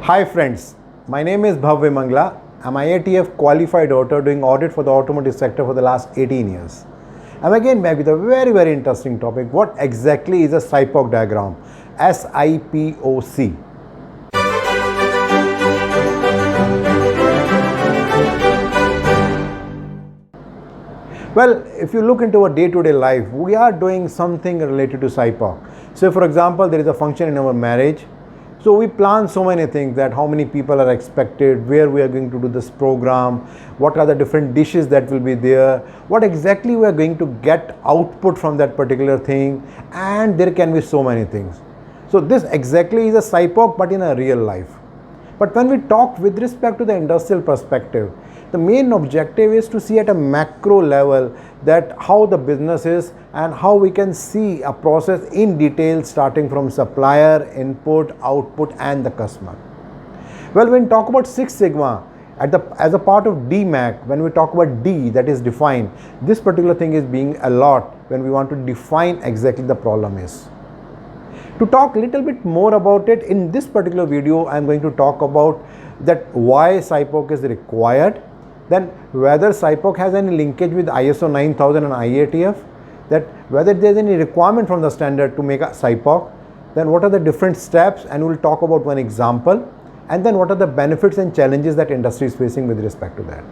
Hi friends, my name is Bhavya Mangla. I'm IATF qualified auditor doing audit for the automotive sector for the last 18 years. I'm again back with a very interesting topic. What exactly is a SIPOC diagram? SIPOC. Well, if you look into our day-to-day life, we are doing something related to SIPOC. So for example, there is a function in our marriage. So we plan so many things, that how many people are expected, where we are going to do this program, what are the different dishes that will be there, what exactly we are going to get output from that particular thing, and there can be so many things. So this exactly is a SIPOC, but in a real life. But when we talk with respect to the industrial perspective, the main objective is to see at a macro level that how the business is and how we can see a process in detail, starting from supplier, input, output and the customer. Well, when we talk about Six Sigma as a part of DMAIC, when we talk about D, that is define, this particular thing is being a lot when we want to define exactly the problem is. To talk a little bit more about it, in this particular video I am going to talk about that why SIPOC is required, then whether SIPOC has any linkage with ISO 9000 and IATF, that whether there is any requirement from the standard to make a SIPOC, then what are the different steps, and we will talk about one example, and then what are the benefits and challenges that industry is facing with respect to that.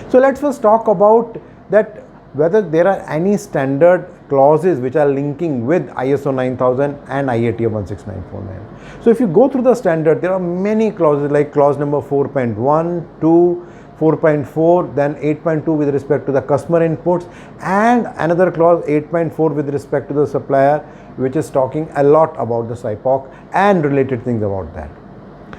So let's first talk about that whether there are any standard clauses which are linking with ISO 9000 and IATF 16949. So if you go through the standard, there are many clauses like clause number 4.1, 2, 4.4, then 8.2 with respect to the customer inputs, and another clause 8.4 with respect to the supplier, which is talking a lot about the SIPOC and related things about that.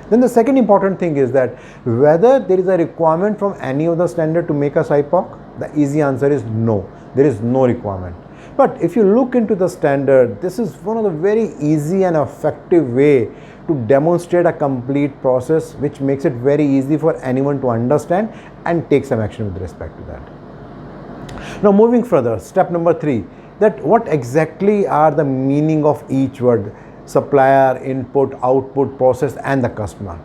Then the second important thing is that whether there is a requirement from any of the standard to make a SIPOC, the easy answer is no, there is no requirement. But if you look into the standard, this is one of the very easy and effective way to demonstrate a complete process, which makes it very easy for anyone to understand and take some action with respect to that. Now moving further, step number 3, that what exactly are the meaning of each word: supplier, input, output, process and the customer.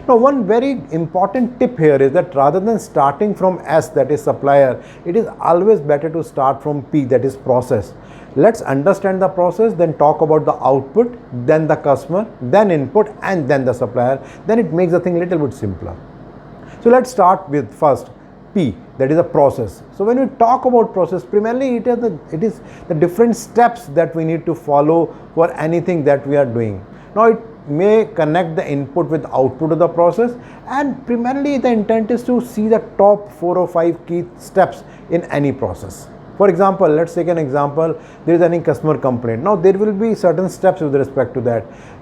Now one very important tip here is that rather than starting from S, that is supplier, it is always better to start from P, that is process. Let's understand the process, then talk about the output, then the customer, then input and then the supplier. Then it makes the thing a little bit simpler. So let's start with first P, that is a process. So when we talk about process, primarily it is the different steps that we need to follow for anything that we are doing. Now it may connect the input with output of the process, and primarily the intent is to see the top 4 or 5 key steps in any process. For example, let's take an example, there is any customer complaint. Now there will be certain steps with respect to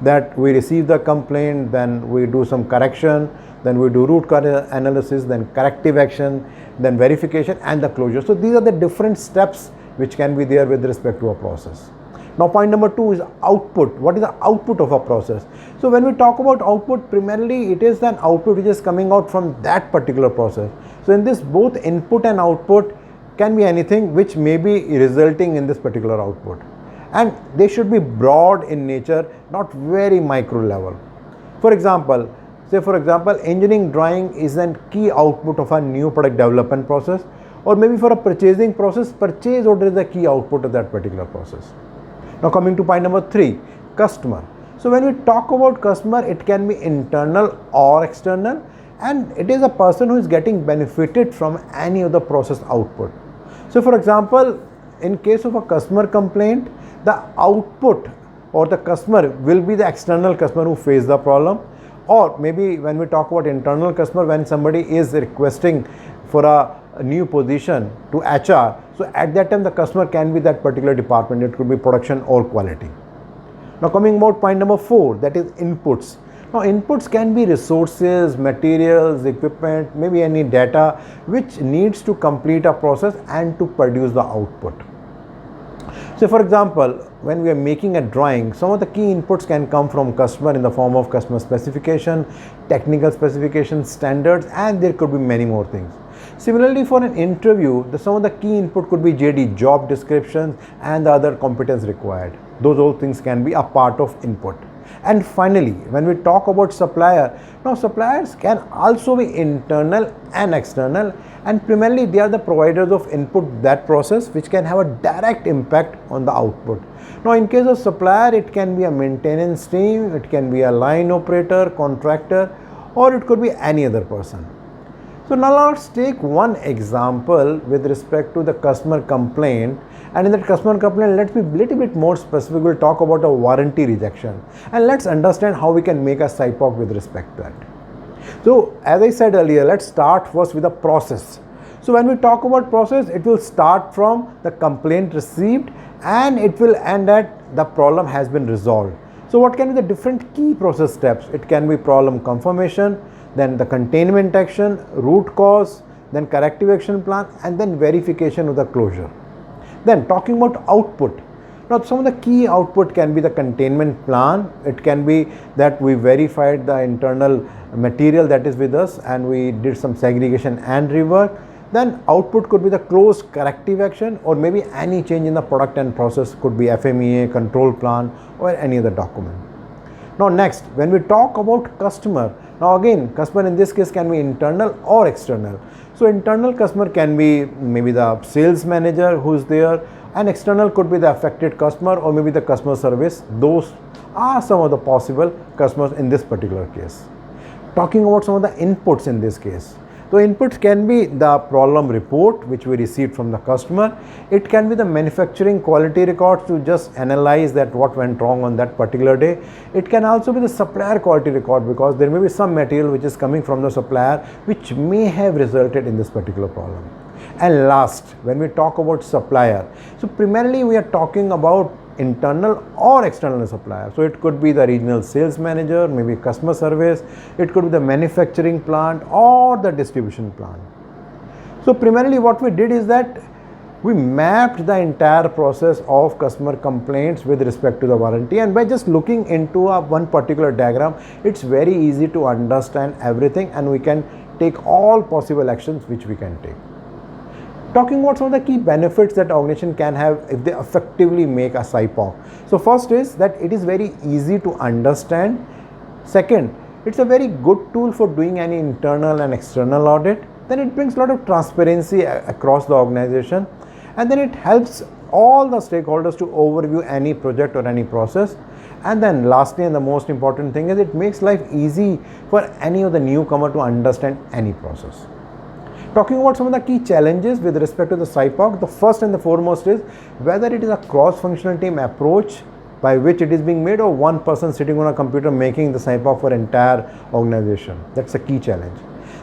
that we receive the complaint, then we do some correction, then we do root cause analysis, then corrective action, then verification and the closure. So these are the different steps which can be there with respect to a process. Now point number 2 is output. What is the output of a process? So when we talk about output, primarily it is an output which is coming out from that particular process. So in this, both input and output can be anything which may be resulting in this particular output, and they should be broad in nature, not very micro level. For example, engineering drawing is a key output of a new product development process, or maybe for a purchasing process, purchase order is the key output of that particular process. Now coming to point number 3, customer. So when we talk about customer, it can be internal or external, and it is a person who is getting benefited from any of the process output. So for example, in case of a customer complaint, the output or the customer will be the external customer who faced the problem, or maybe when we talk about internal customer, when somebody is requesting for a new position to HR, so at that time the customer can be that particular department, it could be production or quality. Now coming about point number 4, that is inputs. Now inputs can be resources, materials, equipment, maybe any data which needs to complete a process and to produce the output. So for example, when we are making a drawing, some of the key inputs can come from customer in the form of customer specification, technical specifications, standards, and there could be many more things. Similarly, for an interview, some of the key input could be JD, job descriptions, and the other competence required. Those all things can be a part of input. And finally, when we talk about supplier, now suppliers can also be internal and external, and primarily they are the providers of input that process which can have a direct impact on the output. Now in case of supplier, it can be a maintenance team, it can be a line operator, contractor, or it could be any other person. So now let's take one example with respect to the customer complaint, and in that customer complaint, let's be a little bit more specific. We'll talk about a warranty rejection, and let's understand how we can make a SIPOC with respect to that. So as I said earlier, let's start first with the process. So when we talk about process, it will start from the complaint received and it will end at the problem has been resolved. So what can be the different key process steps? It can be problem confirmation, then the containment action, root cause, then corrective action plan, and then verification of the closure. Then talking about output. Now some of the key output can be the containment plan. It can be that we verified the internal material that is with us and we did some segregation and rework. Then output could be the closed corrective action, or maybe any change in the product and process, could be FMEA, control plan, or any other document. Now next, when we talk about customer, now again, customer in this case can be internal or external. So internal customer can be maybe the sales manager who is there, and external could be the affected customer or maybe the customer service. Those are some of the possible customers in this particular case. Talking about some of the inputs in this case. So inputs can be the problem report which we received from the customer. It can be the manufacturing quality records to just analyze that what went wrong on that particular day. It can also be the supplier quality record, because there may be some material which is coming from the supplier which may have resulted in this particular problem. And last, when we talk about supplier, so primarily we are talking about internal or external supplier. So it could be the regional sales manager, maybe customer service, it could be the manufacturing plant or the distribution plant. So primarily what we did is that we mapped the entire process of customer complaints with respect to the warranty, and by just looking into one particular diagram, it's very easy to understand everything and we can take all possible actions which we can take. Talking about some of the key benefits that organization can have if they effectively make a SIPOC. So first is that it is very easy to understand. Second, it's a very good tool for doing any internal and external audit. Then it brings a lot of transparency across the organization, and then it helps all the stakeholders to overview any project or any process. And then lastly, and the most important thing is, it makes life easy for any of the newcomer to understand any process. Talking about some of the key challenges with respect to the SIPOC, the first and the foremost is whether it is a cross-functional team approach by which it is being made, or one person sitting on a computer making the SIPOC for entire organization. That's a key challenge.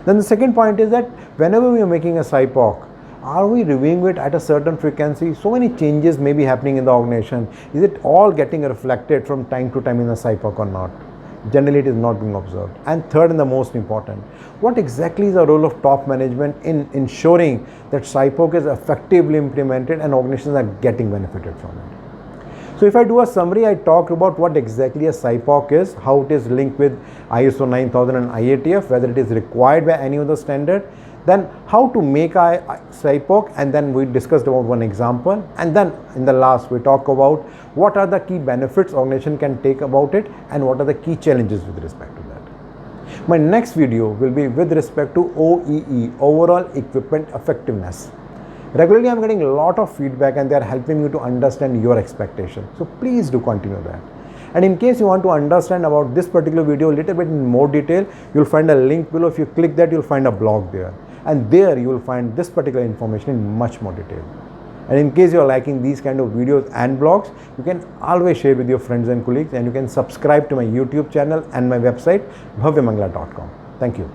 Then the second point is that whenever we are making a SIPOC, are we reviewing it at a certain frequency? So many changes may be happening in the organization. Is it all getting reflected from time to time in the SIPOC or not? Generally it is not being observed. And third and the most important, what exactly is the role of top management in ensuring that SIPOC is effectively implemented and organizations are getting benefited from it? So if I do a summary, I talked about what exactly a SIPOC is, how it is linked with ISO 9000 and IATF, whether it is required by any other standard, then how to make a SIPOC, and then we discussed about one example, and then in the last we talk about what are the key benefits organization can take about it and what are the key challenges with respect to that. My next video will be with respect to OEE, overall equipment effectiveness. Regularly I am getting a lot of feedback and they are helping you to understand your expectation. So please do continue that. And in case you want to understand about this particular video a little bit in more detail, you'll find a link below. If you click that, you'll find a blog there. And there you will find this particular information in much more detail. And in case you're liking these kind of videos and blogs, you can always share with your friends and colleagues, and you can subscribe to my YouTube channel and my website bhavyamangla.com. Thank you.